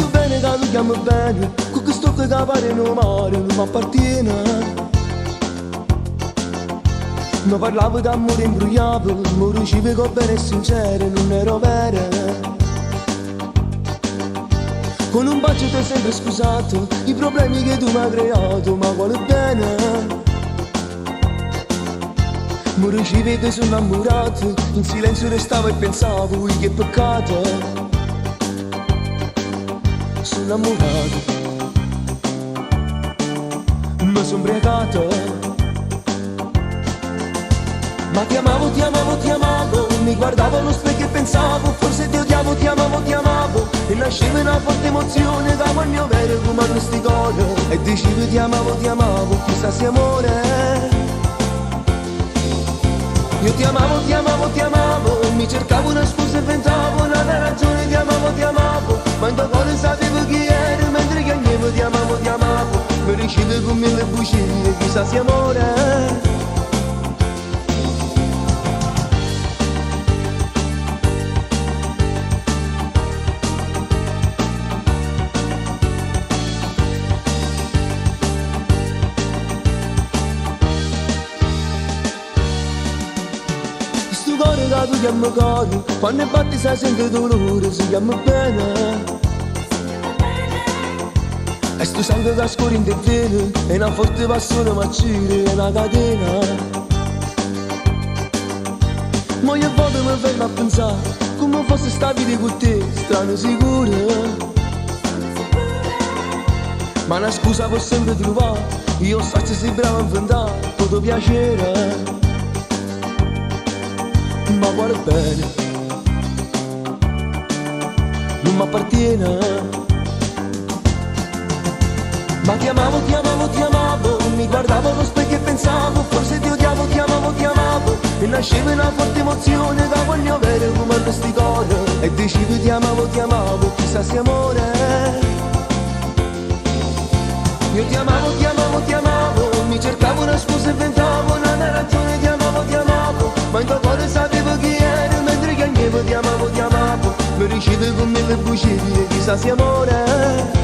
sto bene che tu chiami bene, con questo che pare no mare non mi appartiene. Mi parlavo d'amore imbrogliato, mi riuscivo con bene e sincero, non ero vera. Con un bacio ti ho sempre scusato i problemi che tu mi hai creato, ma quale bene. Mi riuscivo che sono innamorato, in silenzio restavo e pensavo, ui che peccato. Sono innamorato, mi sono ubriacato. Ma ti amavo, ti amavo, ti amavo, mi guardavo allo specchio e pensavo, forse ti odiavo, ti amavo, ti amavo. E nasceva una forte emozione, davo il mio vero come a questi cuore. E dicevo ti amavo, chissà se amore. Io ti amavo, ti amavo, mi cercavo una scusa e inventavo una ragione, ti amavo. Ma in tuo cuore sapevo chi eri, mentre piangevo ti amavo. Mi riuscivo con mille bugie, chissà se amore. Cuore che tu chiami cuore, quando batti sai sente dolore, si chiama bene. E sto sangue che scorre in te vene, è una forte passione ma c'è, è una catena. Ma io a volte mi fermo a pensare, come fosse sta vita con te, strano sicuro. Ma una scusa può sempre trovare, io so che sei bravo a inventare, tutto piacere. Ma guarda bene, non mi appartiene. Ma ti amavo, ti amavo, ti amavo, mi guardavo allo specchio e pensavo, forse ti odiavo, ti amavo. E nasceva una forte emozione da voglio avere come a questi cuore. E dicevo ti amavo, chissà se amore. Io ti amavo, mi cercavo una scusa e inventavo una ragione, ti amavo. Ma in tuo cuore sapevo chi eri, mentre piangevo ti amavo. Mi riuscivo con mille bugie, chissà se amore.